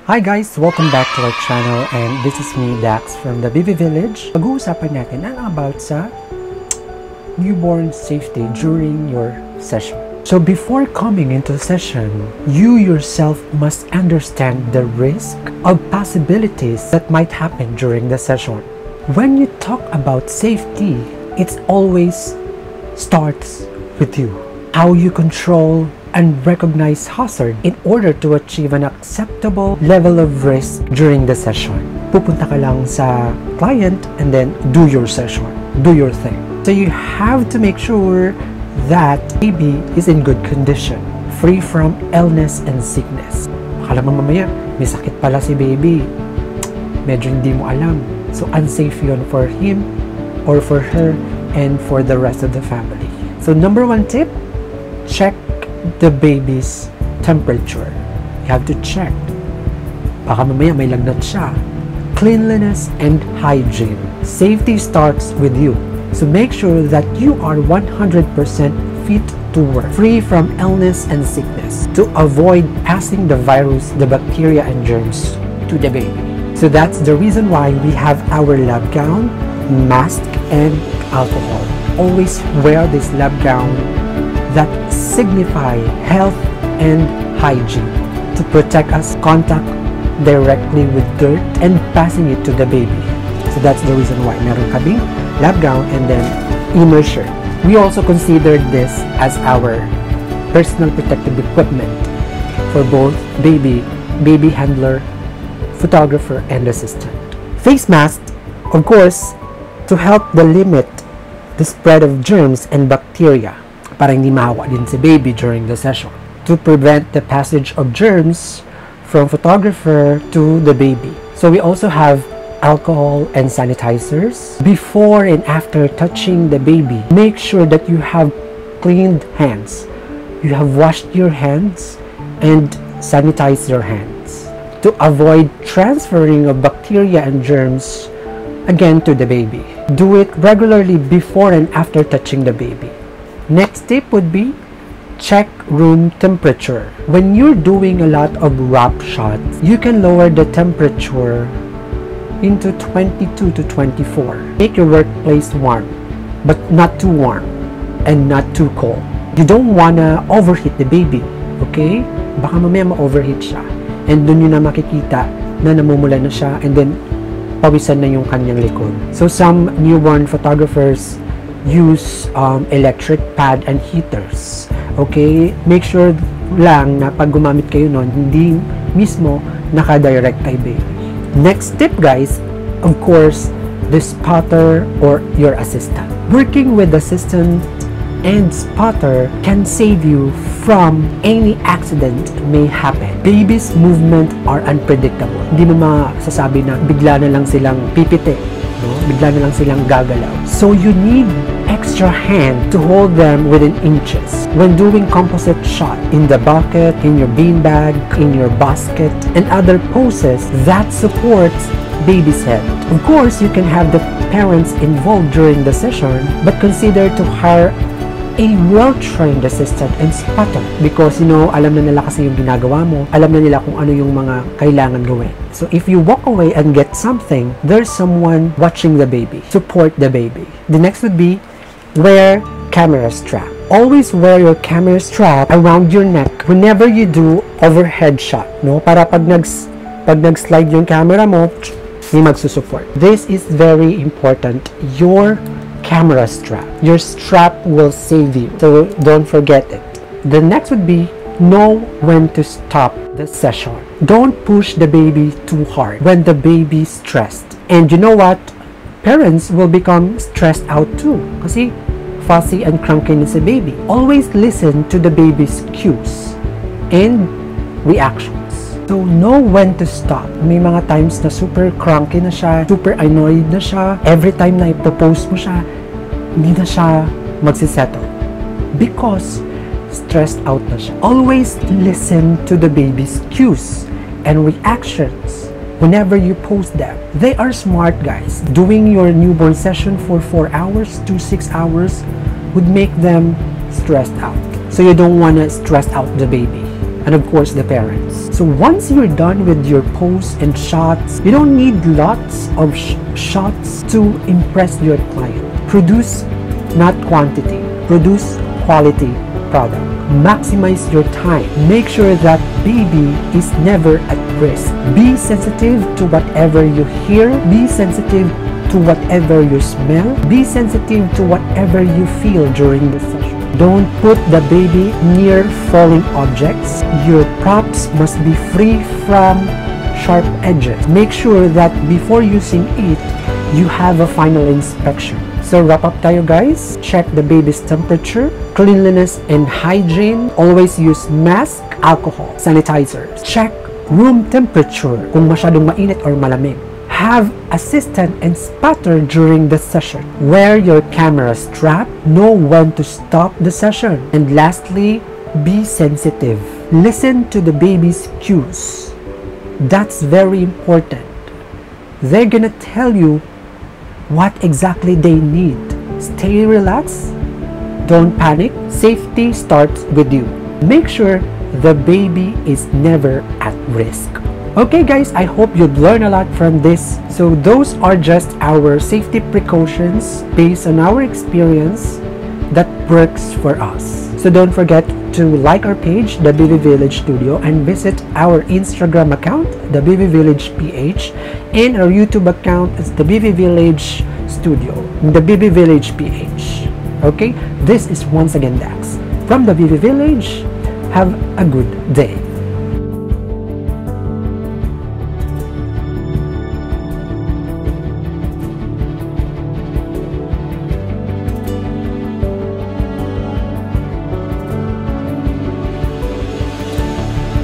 Hi guys! Welcome back to our channel and this is me, Dax from the Baby Village. Pag-uusapan natin ang about sa newborn safety during your session. So before coming into session, you yourself must understand the risk of possibilities that might happen during the session. When you talk about safety, it always starts with you. How you control and recognize hazard in order to achieve an acceptable level of risk during the session. Pupunta ka lang sa client and then do your session, do your thing. So you have to make sure that baby is in good condition, free from illness and sickness. Akala mo mamaya, may sakit pala si baby. Medyo hindi mo alam. So unsafe yun for him or for her and for the rest of the family. So number one tip, check the baby's temperature. You have to check. Baka mamaya may lagnat siya. Cleanliness and hygiene. Safety starts with you. So make sure that you are 100% fit to work, free from illness and sickness, to avoid passing the virus, the bacteria and germs to the baby. So that's the reason why we have our lab gown, mask, and alcohol. Always wear this lab gown that signify health and hygiene to protect us contact directly with dirt and passing it to the baby. So that's the reason why meron kaming lab gown and then immersion. We also considered this as our personal protective equipment for both baby handler, photographer, and assistant. Face mask, of course, to help the limit the spread of germs and bacteria, para hindi mahawa din si baby during the session, to prevent the passage of germs from photographer to the baby. So we also have alcohol and sanitizers. Before and after touching the baby, make sure that you have cleaned hands. You have washed your hands and sanitized your hands to avoid transferring of bacteria and germs again to the baby. Do it regularly before and after touching the baby. Next tip would be check room temperature. When you're doing a lot of wrap shots, you can lower the temperature into 22 to 24. Make your workplace warm, but not too warm and not too cold. You don't wanna overheat the baby, okay? Baka mamaya ma-overheat siya. And dun yun na makikita na namumula na siya and then pawisan na yung kanyang likod. So some newborn photographers use electric pad and heaters. Okay? Make sure lang na pag gumamit kayo nun, hindi mismo naka-direct kay baby. Next tip guys, of course, the spotter or your assistant. Working with assistant and spotter can save you from any accident may happen. Babies' movement are unpredictable. Hindi mo masasabi na bigla na lang silang pipite. No? Bigla na lang silang gagalaw. So you need extra hand to hold them within inches. When doing composite shot in the bucket, in your beanbag, in your basket, and other poses that supports baby's head. Of course, you can have the parents involved during the session, but consider to hire a well-trained assistant and spotter because alam na nila kasi yung ginagawa mo, alam na nila kung ano yung mga kailangan gawin. So if you walk away and get something, there's someone watching the baby, support the baby. The next would be wear camera strap. Always wear your camera strap around your neck whenever you do overhead shot, no? Para pag nag-slide yung camera mo, may magsusupport. This is very important. Your camera strap. Your strap will save you. So don't forget it. The next would be know when to stop the session. Don't push the baby too hard when the baby is stressed. And you know what? Parents will become stressed out too. Kasi fussy and cranky na si baby. Always listen to the baby's cues and reactions. So know when to stop. May mga times na super cranky na siya, super annoyed na siya. Every time na i-propose mo siya, hindi na siya magsisettle because stressed out na siya. Always listen to the baby's cues and reactions whenever you post them. They are smart guys. Doing your newborn session for 4 hours to 6 hours would make them stressed out. So you don't want to stress out the baby. and of course the parents. So once you're done with your posts and shots, you don't need lots of shots to impress your client. Produce not quantity, produce quality product. Maximize your time. Make sure that baby is never at risk. Be sensitive to whatever you hear. Be sensitive to whatever you smell. Be sensitive to whatever you feel during the session. Don't put the baby near falling objects. Your props must be free from sharp edges. Make sure that before using it, you have a final inspection. So wrap up tayo guys. Check the baby's temperature, cleanliness and hygiene. Always use mask, alcohol, sanitizers. Check room temperature kung masyadong mainit or malamig. Have assistant and spatter during the session. Wear your camera strap. Know when to stop the session. And lastly, be sensitive. Listen to the baby's cues. That's very important. They're gonna tell you what exactly they need. Stay relaxed. Don't panic. Safety starts with you. Make sure the baby is never at risk. Okay guys, I hope you've learned a lot from this. So those are just our safety precautions based on our experience that works for us. So don't forget to like our page, The BB Village Studio, and visit our Instagram account, The BB Village PH, and our YouTube account is The BB Village Studio, The BB Village PH. Okay, this is once again Dax from The BB Village. Have a good day.